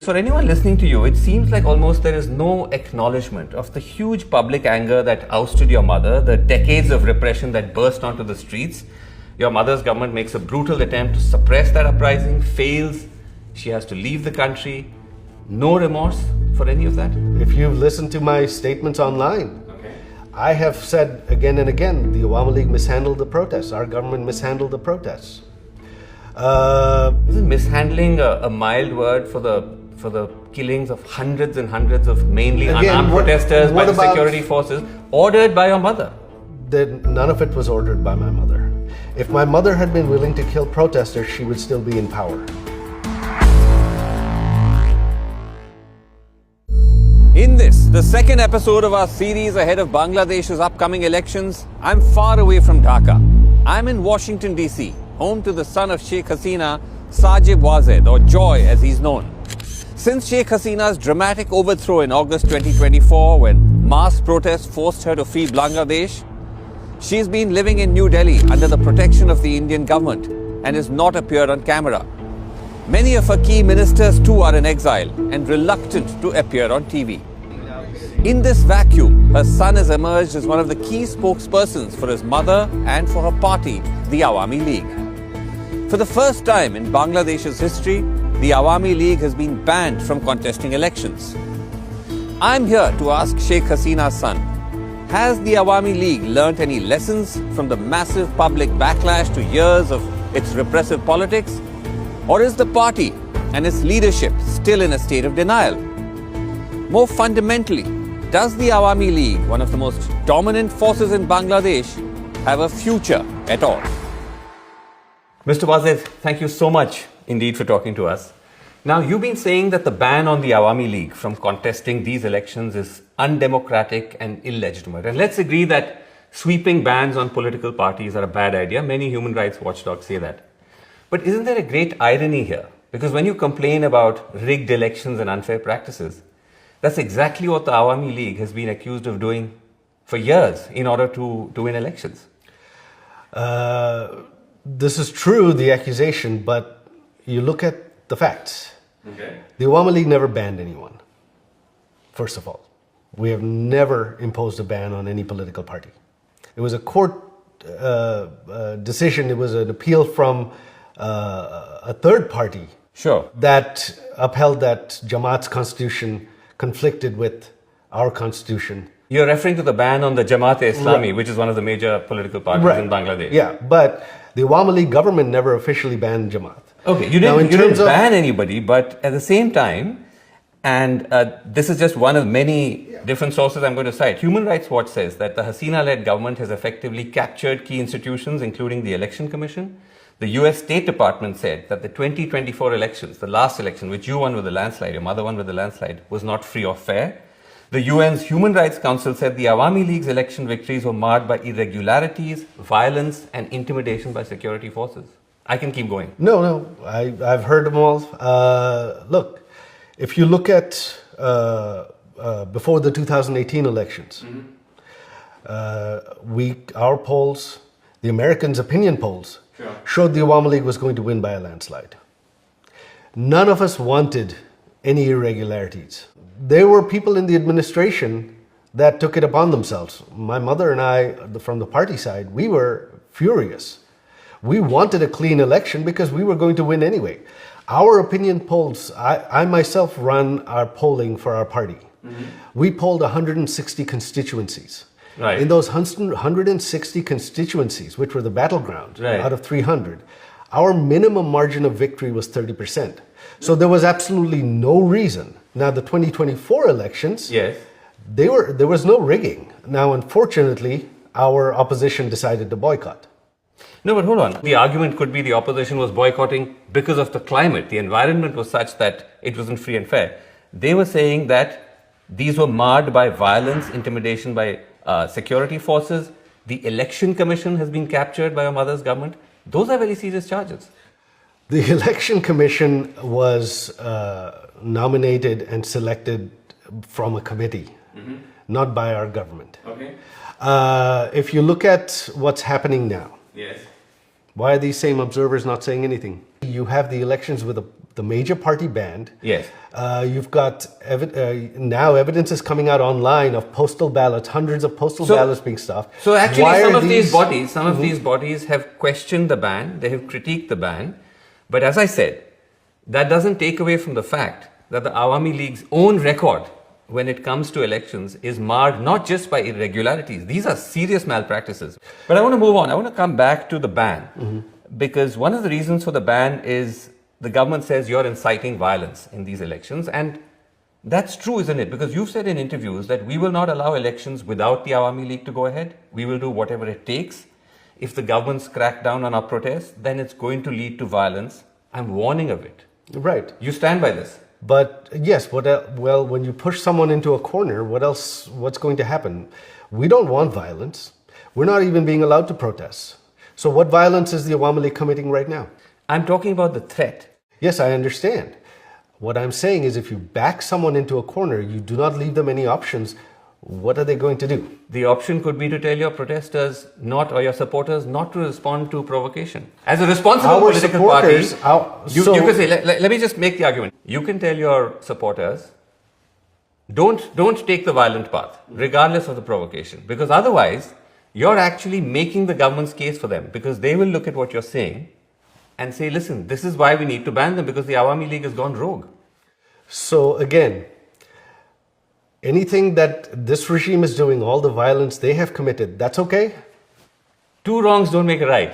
For anyone listening to you, it seems like almost there is no acknowledgement of the huge public anger that ousted your mother, the decades of repression that burst onto the streets. Your mother's government makes a brutal attempt to suppress that uprising, fails. She has to leave the country. No remorse for any of that? If you've listened to my statements online, I have said again and again, the Awami League mishandled the protests. Our government mishandled the protests. Isn't mishandling a mild word for the killings of hundreds and hundreds of mainly unarmed protesters by the security forces, ordered by your mother? None of it was ordered by my mother. If my mother had been willing to kill protesters, she would still be in power. In this, the second episode of our series ahead of Bangladesh's upcoming elections, I'm far away from Dhaka. I'm in Washington, D.C., home to the son of Sheikh Hasina, Sajib Wazed, or Joy as he's known. Since Sheikh Hasina's dramatic overthrow in August 2024, when mass protests forced her to flee Bangladesh, she's been living in New Delhi under the protection of the Indian government and has not appeared on camera. Many of her key ministers too are in exile and reluctant to appear on TV. In this vacuum, her son has emerged as one of the key spokespersons for his mother and for her party, the Awami League. For the first time in Bangladesh's history, the Awami League has been banned from contesting elections. I'm here to ask Sheikh Hasina's son, has the Awami League learnt any lessons from the massive public backlash to years of its repressive politics? Or is the party and its leadership still in a state of denial? More fundamentally, does the Awami League, one of the most dominant forces in Bangladesh, have a future at all? Mr. Wazed, thank you so much indeed for talking to us. Now, you've been saying that the ban on the Awami League from contesting these elections is undemocratic and illegitimate. And let's agree that sweeping bans on political parties are a bad idea. Many human rights watchdogs say that. But isn't there a great irony here? Because when you complain about rigged elections and unfair practices, that's exactly what the Awami League has been accused of doing for years in order to win elections. This is true, the accusation, but you look at the facts. Okay. The Awami League never banned anyone, first of all. We have never imposed a ban on any political party. It was a court decision, it was an appeal from a third party that upheld that Jamaat's constitution conflicted with our constitution. You're referring to the ban on the Jamaat-e-Islami, which is one of the major political parties in Bangladesh. Yeah, but the Awami League government never officially banned Jamaat. Okay, you didn't ban anybody, but at the same time, and this is just one of many different sources I'm going to cite. Human Rights Watch says that the Hasina-led government has effectively captured key institutions, including the Election Commission. The US State Department said that the 2024 elections, the last election, which you won with a landslide, your mother won with a landslide, was not free or fair. The UN's Human Rights Council said the Awami League's election victories were marred by irregularities, violence, and intimidation by security forces. I can keep going. No, I've heard them all. Look, if you look at before the 2018 elections, our polls, the Americans' opinion polls, showed the Awami League was going to win by a landslide. None of us wanted any irregularities. There were people in the administration that took it upon themselves. My mother and I, from the party side, we were furious. We wanted a clean election because we were going to win anyway. Our opinion polls, I myself run our polling for our party. We polled 160 constituencies. Right. In those 160 constituencies, which were the battleground out of 300, our minimum margin of victory was 30%. So there was absolutely no reason. Now the 2024 elections, there was no rigging. Now, unfortunately, our opposition decided to boycott. No, but hold on. The argument could be the opposition was boycotting because of the climate. The environment was such that it wasn't free and fair. They were saying that these were marred by violence, intimidation by security forces. The Election Commission has been captured by your mother's government. Those are very serious charges. The Election Commission was nominated and selected from a committee, not by our government. Okay. If you look at what's happening now, why are these same observers not saying anything? You have the elections with the major party banned. Yes. You've got now evidence is coming out online of postal ballots, hundreds of postal ballots being stuffed. So actually, Why some are of these bodies have questioned the ban. They have critiqued the ban. But as I said, that doesn't take away from the fact that the Awami League's own record when it comes to elections is marred not just by irregularities. These are serious malpractices. But I want to move on. I want to come back to the ban because one of the reasons for the ban is the government says you're inciting violence in these elections. And that's true, isn't it? Because you've said in interviews that we will not allow elections without the Awami League to go ahead. We will do whatever it takes. If the government's crack down on our protests, then it's going to lead to violence. I'm warning of it. Right. You stand by this. But yes, well, when you push someone into a corner, what's going to happen? We don't want violence. We're not even being allowed to protest. So what violence is the Awami League committing right now? I'm talking about the threat. Yes, I understand. What I'm saying is if you back someone into a corner, you do not leave them any options. What are they going to do? The option could be to tell your protesters or your supporters not to respond to provocation. As a responsible political party, you can say, let me just make the argument. You can tell your supporters, don't take the violent path, regardless of the provocation. Because otherwise, you're actually making the government's case for them. Because they will look at what you're saying and say, listen, this is why we need to ban them, because the Awami League has gone rogue. So again, anything that this regime is doing, all the violence they have committed, that's okay? Two wrongs don't make a right.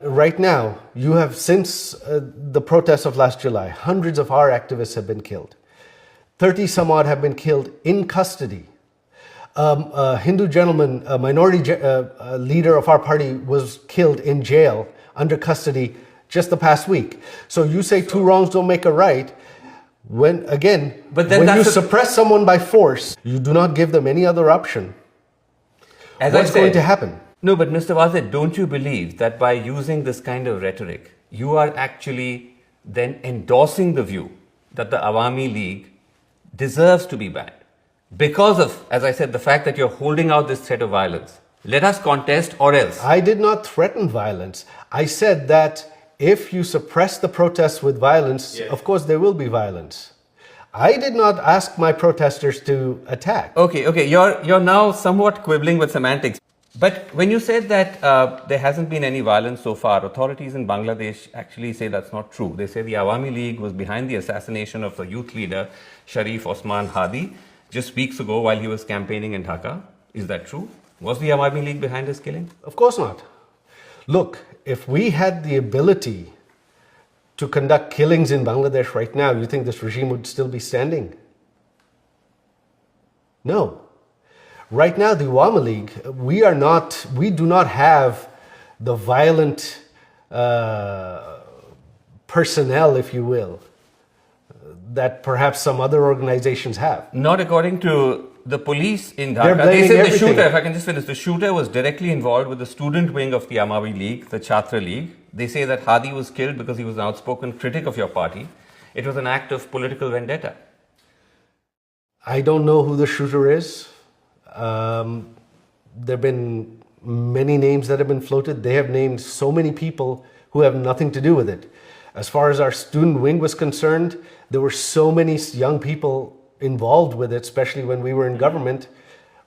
Right now, you have, since the protests of last July, hundreds of our activists have been killed. 30 some odd have been killed in custody. A Hindu gentleman, a minority leader of our party, was killed in jail under custody just the past week. So you say two wrongs don't make a right. When you suppress someone by force, you do not give them any other option. What's going to happen? No, but Mr. Wazir, don't you believe that by using this kind of rhetoric, you are actually then endorsing the view that the Awami League deserves to be banned? Because of, as I said, the fact that you're holding out this threat of violence. Let us contest or else. I did not threaten violence. I said that if you suppress the protests with violence, of course there will be violence. I did not ask my protesters to attack. Okay, you're now somewhat quibbling with semantics. But when you said that there hasn't been any violence so far, authorities in Bangladesh actually say that's not true. They say the Awami League was behind the assassination of the youth leader Sharif Osman Hadi just weeks ago while he was campaigning in Dhaka. Is that true? Was the Awami League behind his killing? Of course not. Look, if we had the ability to conduct killings in Bangladesh right now, you think this regime would still be standing? No. Right now, the Awami League, we do not have the violent personnel, if you will, that perhaps some other organizations have. Not according to the police in Dhaka. They said the shooter, if I can just finish, the shooter was directly involved with the student wing of the Awami League, the Chhatra League. They say that Hadi was killed because he was an outspoken critic of your party. It was an act of political vendetta. I don't know who the shooter is. There have been many names that have been floated. They have named so many people who have nothing to do with it. As far as our student wing was concerned, there were so many young people involved with it, especially when we were in government.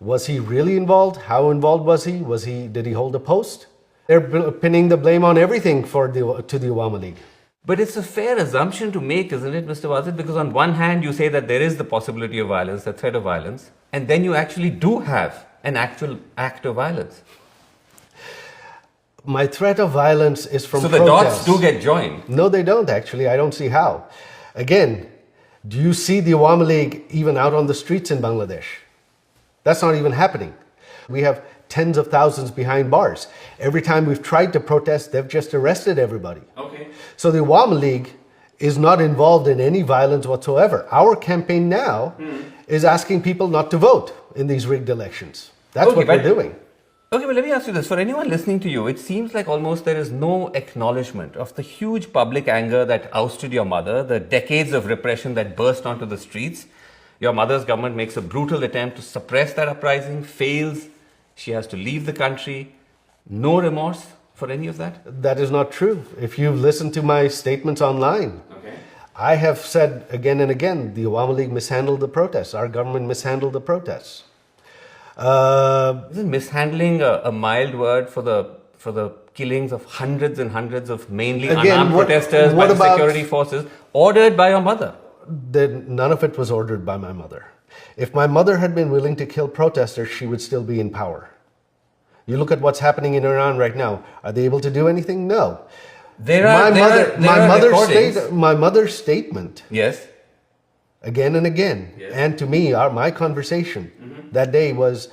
Was he really involved? How involved was he? Did he hold a post? They're pinning the blame on everything to the Awami League. But it's a fair assumption to make, isn't it, Mr. Wazir? Because on one hand, you say that there is the possibility of violence, the threat of violence, and then you actually do have an actual act of violence. My threat of violence is from protests. So the dots do get joined? No, they don't actually. I don't see how. Again, do you see the Awami League even out on the streets in Bangladesh? That's not even happening. We have tens of thousands behind bars. Every time we've tried to protest, they've just arrested everybody. Okay. So the Awami League is not involved in any violence whatsoever. Our campaign now is asking people not to vote in these rigged elections. That's what we're doing. Okay, but let me ask you this. For anyone listening to you, it seems like almost there is no acknowledgement of the huge public anger that ousted your mother, the decades of repression that burst onto the streets. Your mother's government makes a brutal attempt to suppress that uprising, fails. She has to leave the country. No remorse for any of that? That is not true. If you've listened to my statements online, I have said again and again, the Awami League mishandled the protests. Our government mishandled the protests. Isn't mishandling a mild word for the killings of hundreds and hundreds of mainly unarmed protesters by the security forces ordered by your mother? None of it was ordered by my mother. If my mother had been willing to kill protesters, she would still be in power. You look at what's happening in Iran right now. Are they able to do anything? No. My mother's statement. Yes. Again and again, yes. And to me, my conversation that day was,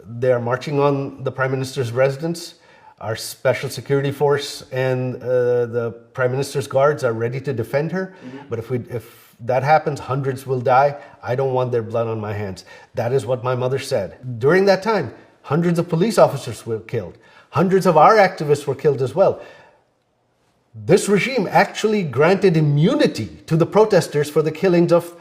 they're marching on the Prime Minister's residence. Our special security force and the Prime Minister's guards are ready to defend her. But if that happens, hundreds will die. I don't want their blood on my hands. That is what my mother said. During that time, hundreds of police officers were killed. Hundreds of our activists were killed as well. This regime actually granted immunity to the protesters for the killings of.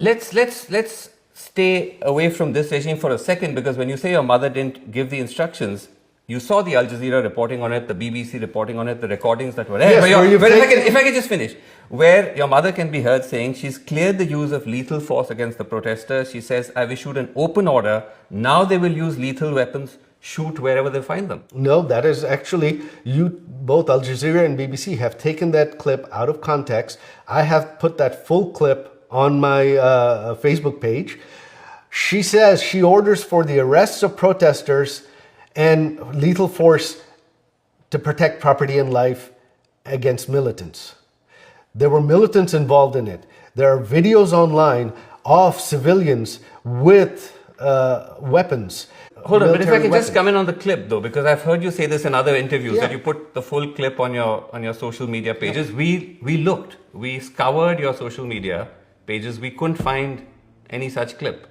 Let's stay away from this regime for a second, because when you say your mother didn't give the instructions, you saw the Al Jazeera reporting on it, the BBC reporting on it, the recordings that were there. Yes, if I can just finish, where your mother can be heard saying she's cleared the use of lethal force against the protesters. She says, "I've issued an open order. Now they will use lethal weapons. Shoot wherever they find them." No, that is actually, both Al Jazeera and BBC have taken that clip out of context. I have put that full clip on my Facebook page. She says she orders for the arrests of protesters and lethal force to protect property and life against militants. There were militants involved in it. There are videos online of civilians with weapons. Hold on, but if I can just come in on the clip though, because I've heard you say this in other interviews, that you put the full clip on your social media pages. Yeah. We scoured your social media pages. We couldn't find any such clip.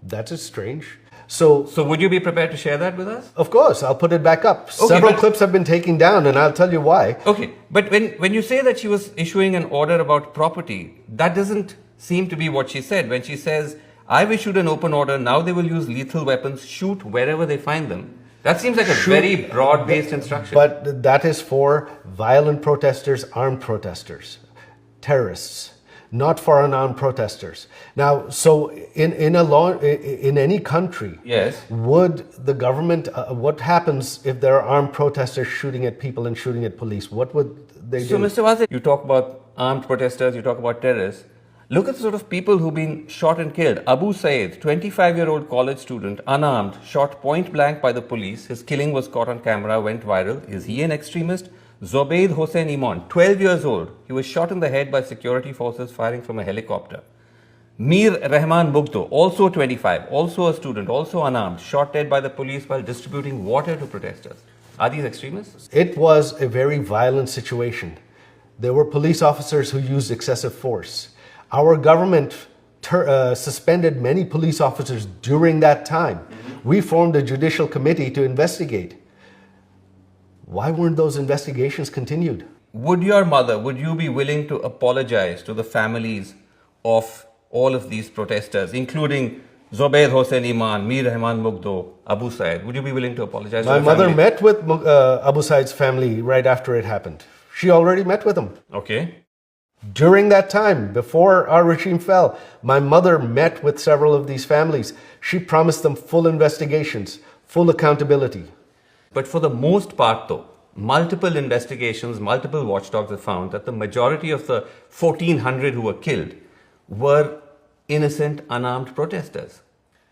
That is strange. So would you be prepared to share that with us? Of course, I'll put it back up. Okay, Several clips have been taken down, and I'll tell you why. Okay, but when you say that she was issuing an order about property, that doesn't seem to be what she said. When she says, "I've issued an open order, now they will use lethal weapons, shoot wherever they find them." That seems like a very broad-based instruction. But that is for violent protesters, armed protesters, terrorists, not for unarmed protesters. Now, so in any country, yes, would the government, what happens if there are armed protesters shooting at people and shooting at police? What would they do? So, Mr. Wazir, you talk about armed protesters, you talk about terrorists. Look at the sort of people who've been shot and killed. Abu Saeed, 25-year-old college student, unarmed, shot point blank by the police. His killing was caught on camera, went viral. Is he an extremist? Zobaid Hossein Iman, 12 years old. He was shot in the head by security forces firing from a helicopter. Mir Rahman Mugdo, also 25, also a student, also unarmed, shot dead by the police while distributing water to protesters. Are these extremists? It was a very violent situation. There were police officers who used excessive force. Our government suspended many police officers during that time. We formed a judicial committee to investigate. Why weren't those investigations continued? Would you be willing to apologize to the families of all of these protesters, including Zobaid Hossein Iman, Mir Rahman Mugdo, Abu Saeed? Would you be willing to apologize to the My mother family? met with Abu Saeed's family right after it happened. She already met with them. Okay. During that time, before our regime fell, my mother met with several of these families. She promised them full investigations, full accountability. But for the most part, though, multiple investigations, multiple watchdogs have found that the majority of the 1,400 who were killed were innocent, unarmed protesters.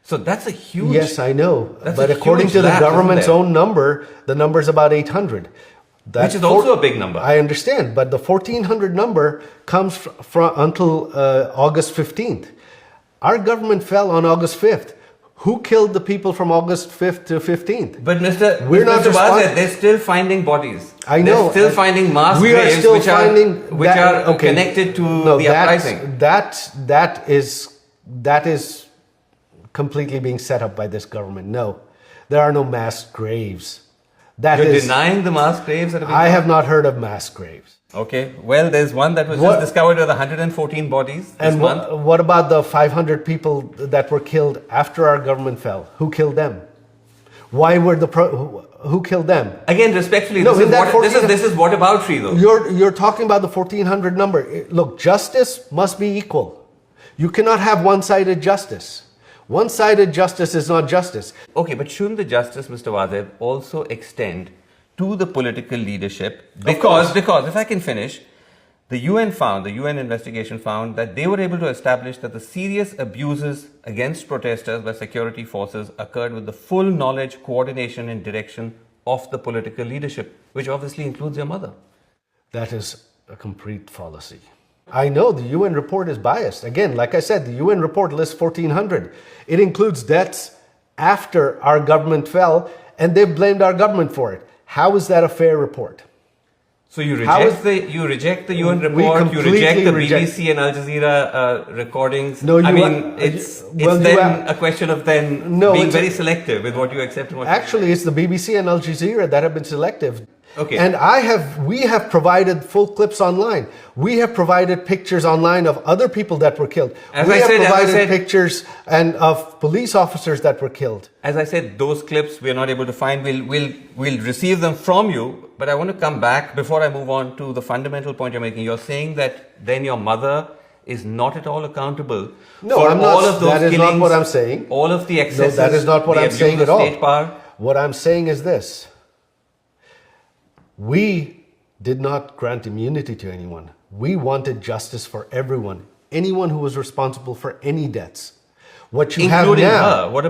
So that's a huge... Yes, I know. But according to the government's own number, the number is about 800. Which is also a big number. I understand, but the 1,400 number comes from until August 15th. Our government fell on August 5th. Who killed the people from August 5th to 15th? But Mr. Wazir, they're still finding bodies. I know. They're still finding mass graves which are connected to the uprising. That is completely being set up by this government. No, there are no mass graves. You're denying the mass graves? I have not heard of mass graves. Okay. Well, there's one that was just discovered with 114 bodies this month. What about the 500 people that were killed after our government fell? Who killed them? Why were who killed them? Again, respectfully, No, this, is in that what, this is whataboutery though. You're talking about the 1400 number. Look, justice must be equal. You cannot have one-sided justice. One-sided justice is not justice. Okay, but shouldn't the justice, Mr. Wadeb, also extend to the political leadership? Because if I can finish, the UN investigation found that they were able to establish that the serious abuses against protesters by security forces occurred with the full knowledge, coordination and direction of the political leadership, which obviously includes your mother. That is a complete fallacy. I know the UN report is biased. Again, like I said, the UN report lists 1,400. It includes deaths after our government fell, and they've blamed our government for it. How is that a fair report? So you reject the UN report, you reject the BBC and Al Jazeera recordings. No, it's then a question of being very selective with what you accept and what actually, it's the BBC and Al Jazeera that have been selective. Okay. And we have provided full clips online. We have provided pictures online of other people that were killed. We have provided pictures and of police officers that were killed. As I said, those clips we are not able to find. We'll receive them from you. But I want to come back before I move on to the fundamental point you're making. You're saying that then your mother is not at all accountable for all of those killings. That is not what I'm saying. All of the excesses. No, that is not what I'm saying at all. State power. What I'm saying is this. We did not grant immunity to anyone. We wanted justice for everyone. Anyone who was responsible for any deaths. What you including have now, her. What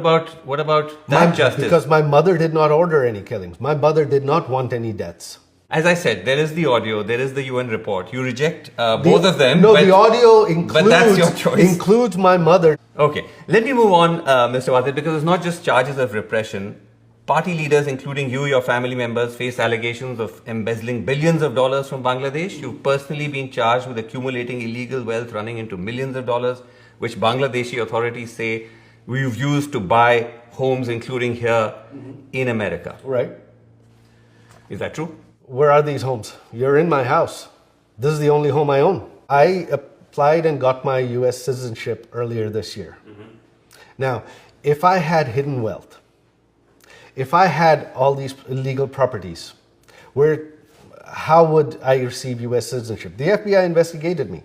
about that justice? Because my mother did not order any killings. My mother did not want any deaths. As I said, there is the audio, there is the UN report. You reject both of them. No, the audio includes my mother. Okay, let me move on, Mr. Wadid, because it's not just charges of repression. Party leaders, including you, your family members, face allegations of embezzling billions of dollars from Bangladesh. You've personally been charged with accumulating illegal wealth running into millions of dollars, which Bangladeshi authorities say we've used to buy homes, including here in America. Right. Is that true? Where are these homes? You're in my house. This is the only home I own. I applied and got my US citizenship earlier this year. Now, if I had hidden wealth, if I had all these illegal properties, how would I receive US citizenship? The FBI investigated me.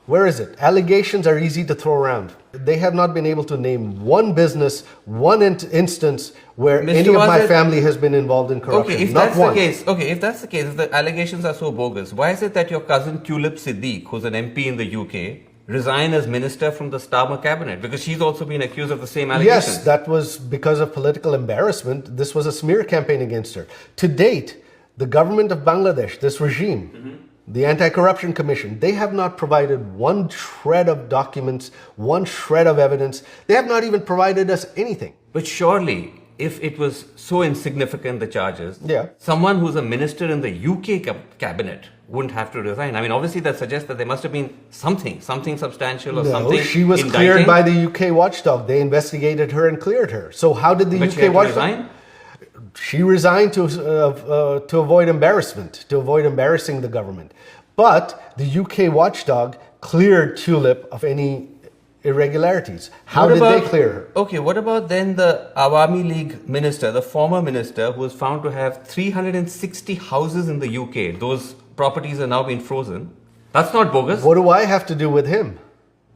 Where is it? Allegations are easy to throw around. They have not been able to name one business, one instance where any of my family has been involved in corruption. Okay, if that's the case, if the allegations are so bogus, why is it that your cousin Tulip Siddique, who's an MP in the UK, resigned as minister from the Starmer cabinet? Because she's also been accused of the same allegations. Yes, that was because of political embarrassment. This was a smear campaign against her. To date, the government of Bangladesh, this regime, the Anti-Corruption Commission, they have not provided one shred of documents, one shred of evidence. They have not even provided us anything. But surely, if it was so insignificant, the charges, someone who's a minister in the UK cabinet wouldn't have to resign. I mean, obviously that suggests that there must have been something substantial or something. No, she was cleared by the UK watchdog. They investigated her and cleared her. So how did the UK watchdog resign? She resigned to avoid embarrassment, to avoid embarrassing the government. But the UK watchdog cleared Tulip of any irregularities. How did they clear her? Okay, what about then the Awami League minister, the former minister, who was found to have 360 houses in the UK? Those properties are now being frozen. That's not bogus. What do I have to do with him?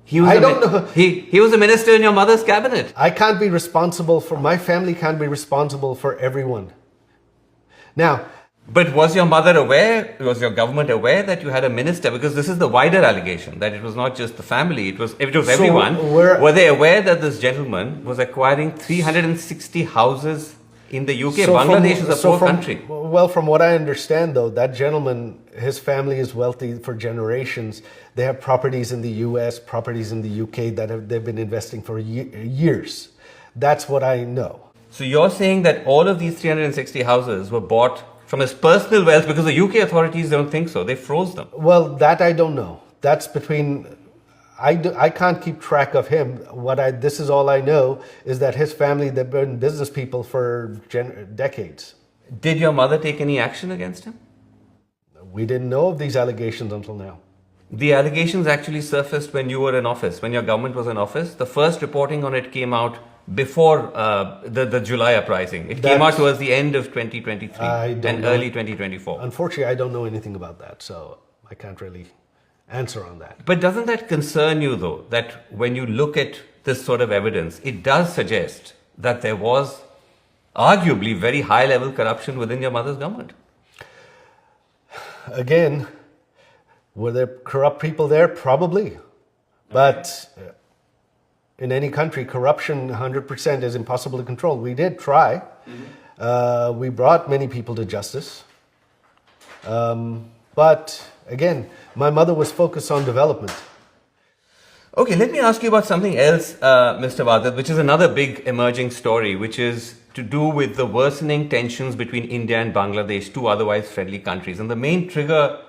He was a minister in your mother's cabinet. I can't be responsible for, my family can't be responsible for everyone. Now, but was your mother aware, was your government aware that you had a minister? Because this is the wider allegation, that it was not just the family, it was everyone. Were they aware that this gentleman was acquiring 360 houses in the UK? Bangladesh is a poor country. Well, from what I understand though, that gentleman, his family is wealthy for generations. They have properties in the US, properties in the UK that they've been investing for years. That's what I know. So you're saying that all of these 360 houses were bought from his personal wealth, because the UK authorities don't think so. They froze them. Well, that I don't know. That's between... I can't keep track of him. This is all I know is that his family, they've been business people for decades. Did your mother take any action against him? We didn't know of these allegations until now. The allegations actually surfaced when you were in office, when your government was in office. The first reporting on it came out before the July uprising? It came out towards the end of 2023 and early 2024. Unfortunately, I don't know anything about that, so I can't really answer on that. But doesn't that concern you, though, that when you look at this sort of evidence, it does suggest that there was arguably very high-level corruption within your mother's government? Again, were there corrupt people there? Probably. But in any country, corruption 100% is impossible to control. We did try. We brought many people to justice. But again, my mother was focused on development. Okay, let me ask you about something else, Mr. Wadat, which is another big emerging story, which is to do with the worsening tensions between India and Bangladesh, two otherwise friendly countries. And the main trigger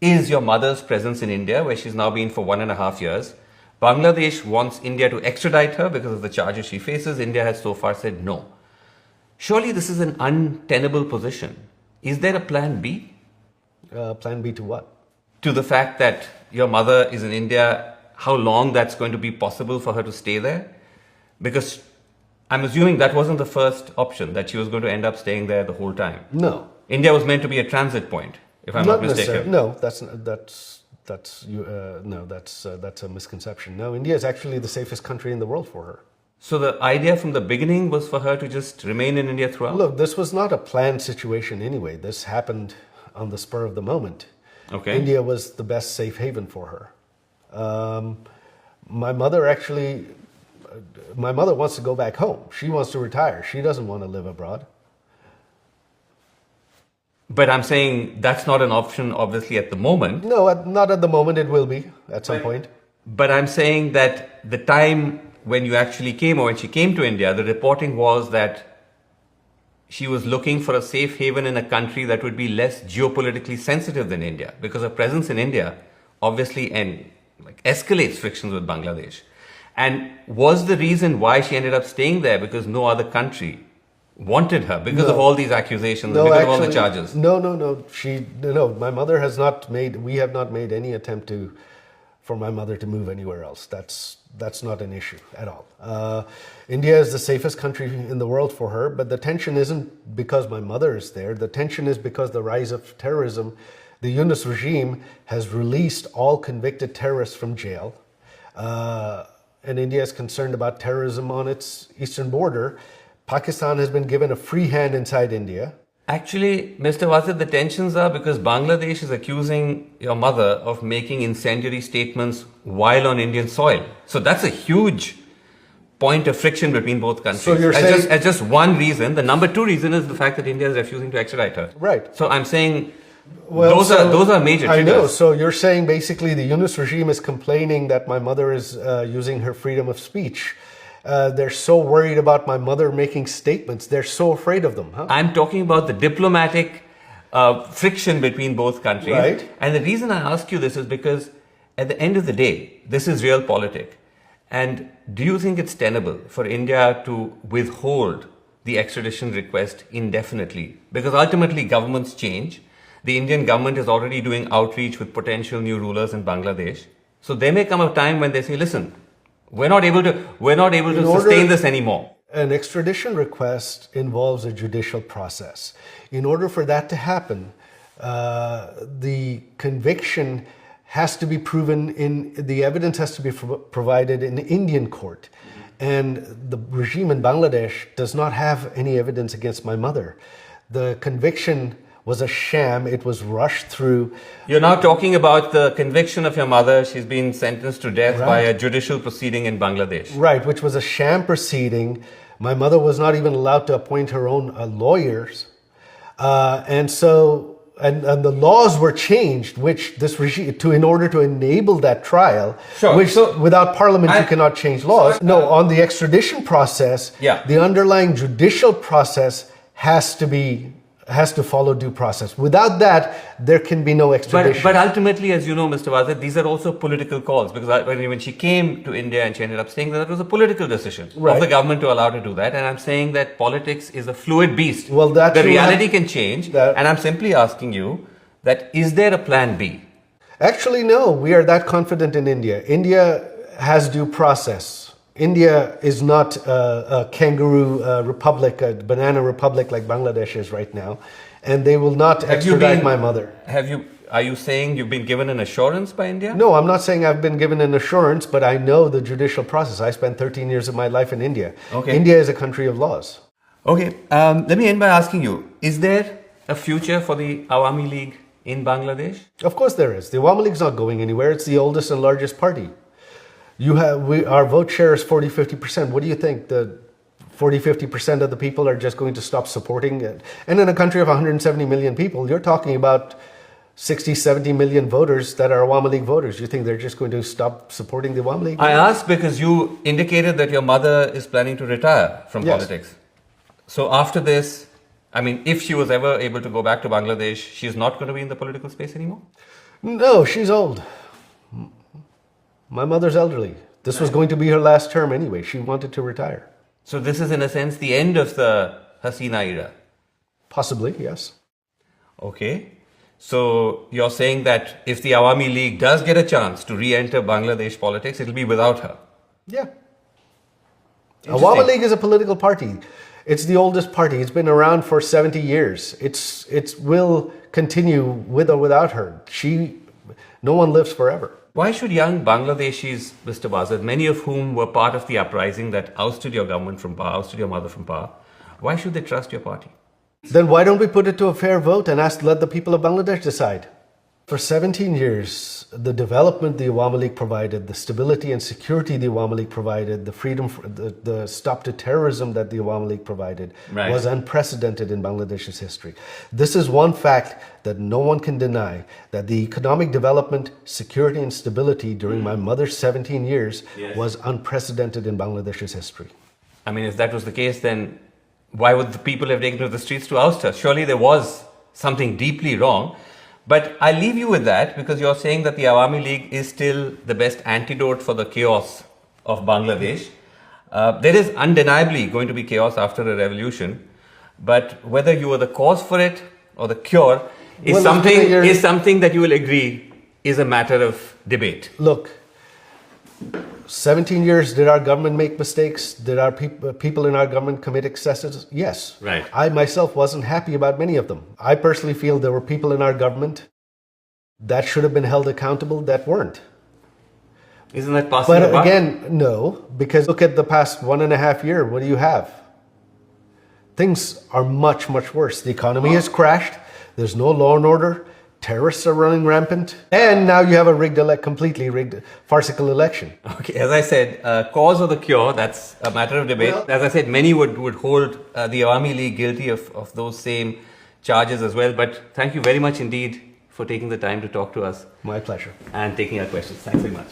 is your mother's presence in India, where she's now been for 1.5 years. Bangladesh wants India to extradite her because of the charges she faces. India has so far said no. Surely this is an untenable position. Is there a plan B? Plan B to what? To the fact that your mother is in India, how long that's going to be possible for her to stay there? Because I'm assuming that wasn't the first option, that she was going to end up staying there the whole time. No. India was meant to be a transit point, if I'm not mistaken. No, that's a misconception. No, India is actually the safest country in the world for her. So the idea from the beginning was for her to just remain in India throughout? Look, this was not a planned situation anyway. This happened on the spur of the moment. Okay. India was the best safe haven for her. My mother wants to go back home. She wants to retire. She doesn't want to live abroad. But I'm saying that's not an option, obviously, at the moment. No, not at the moment. It will be at some point. But I'm saying that the time when you actually came, or when she came to India, the reporting was that she was looking for a safe haven in a country that would be less geopolitically sensitive than India, because her presence in India obviously escalates frictions with Bangladesh. And was the reason why she ended up staying there because no other country wanted her, because of all these accusations, because of all the charges? No. My mother has not made. We have not made any attempt for my mother to move anywhere else. That's not an issue at all. India is the safest country in the world for her, but the tension isn't because my mother is there. The tension is because the rise of terrorism. The Yunus regime has released all convicted terrorists from jail. And India is concerned about terrorism on its eastern border. Pakistan has been given a free hand inside India. Actually, Mr. Wasit, the tensions are because Bangladesh is accusing your mother of making incendiary statements while on Indian soil. So that's a huge point of friction between both countries. So you're saying... as just one reason. The number two reason is the fact that India is refusing to extradite her. Right. So I'm saying... those are major triggers. I know. So you're saying basically the Yunus regime is complaining that my mother is using her freedom of speech. They're so worried about my mother making statements. They're so afraid of them. Huh? I'm talking about the diplomatic friction between both countries. Right. And the reason I ask you this is because at the end of the day, this is realpolitik. And do you think it's tenable for India to withhold the extradition request indefinitely? Because ultimately governments change. The Indian government is already doing outreach with potential new rulers in Bangladesh. So there may come a time when they say, listen, we're not able to sustain this anymore. An extradition request involves a judicial process. In order for that to happen, the conviction has to be proven the evidence has to be provided in Indian court. And the regime in Bangladesh does not have any evidence against my mother. The conviction was a sham. It was rushed through. You're now talking about the conviction of your mother. She's been sentenced to death by a judicial proceeding in Bangladesh. Right, which was a sham proceeding. My mother was not even allowed to appoint her own lawyers. And the laws were changed, which this regime, in order to enable that trial, without parliament you cannot change laws. On the extradition process, the underlying judicial process has to follow due process. Without that, there can be no extradition. But ultimately, as you know, Mr. Wasit, these are also political calls, because when she came to India and she ended up staying there, that was a political decision of the government to allow her to do that. And I'm saying that politics is a fluid beast. Well, the reality can change. And I'm simply asking you that, is there a plan B? Actually, no. We are that confident in India. India has due process. India is not a kangaroo republic, a banana republic like Bangladesh is right now, and they will not extradite my mother. Are you saying you've been given an assurance by India? No, I'm not saying I've been given an assurance, but I know the judicial process. I spent 13 years of my life in India. Okay. India is a country of laws. Okay, let me end by asking you, is there a future for the Awami League in Bangladesh? Of course there is. The Awami League is not going anywhere. It's the oldest and largest party. Our vote share is 40-50%. What do you think? The 40-50% of the people are just going to stop supporting it? And in a country of 170 million people, you're talking about 60-70 million voters that are Awami League voters. You think they're just going to stop supporting the Awami League? I asked because you indicated that your mother is planning to retire from politics. So after this, I mean, if she was ever able to go back to Bangladesh, she's not going to be in the political space anymore? No, she's old. My mother's elderly. This was going to be her last term anyway. She wanted to retire. So this is in a sense the end of the Hasina era? Possibly, yes. Okay. So you're saying that if the Awami League does get a chance to re-enter Bangladesh politics, it'll be without her? Yeah. Awami League is a political party. It's the oldest party. It's been around for 70 years. It will continue with or without her. No one lives forever. Why should young Bangladeshis, Mr. Bazad, many of whom were part of the uprising that ousted your government from power, ousted your mother from power, why should they trust your party? Then why don't we put it to a fair vote and let the people of Bangladesh decide? For 17 years, the development the Awami League provided, the stability and security the Awami League provided, the freedom, the stop to terrorism that the Awami League provided was unprecedented in Bangladesh's history. This is one fact that no one can deny, that the economic development, security and stability during my mother's 17 years was unprecedented in Bangladesh's history. I mean, if that was the case, then why would the people have taken to the streets to oust her? Surely there was something deeply wrong. But I leave you with that because you're saying that the Awami League is still the best antidote for the chaos of Bangladesh. There is undeniably going to be chaos after a revolution, but whether you are the cause for it or the cure is something that you will agree is a matter of debate. Look, 17 years, did our government make mistakes? Did our people in our government commit excesses? Yes. Right. I myself wasn't happy about many of them. I personally feel there were people in our government that should have been held accountable that weren't. Isn't that possible? But again, no, because look at the past 1.5 years. What do you have? Things are much, much worse. The economy has crashed. There's no law and order. Terrorists are running rampant. And now you have a completely rigged, farcical election. Okay, as I said, cause or the cure, that's a matter of debate. As I said, many would hold the Awami League guilty of those same charges as well. But thank you very much indeed for taking the time to talk to us. My pleasure. And taking our questions. Thanks very much.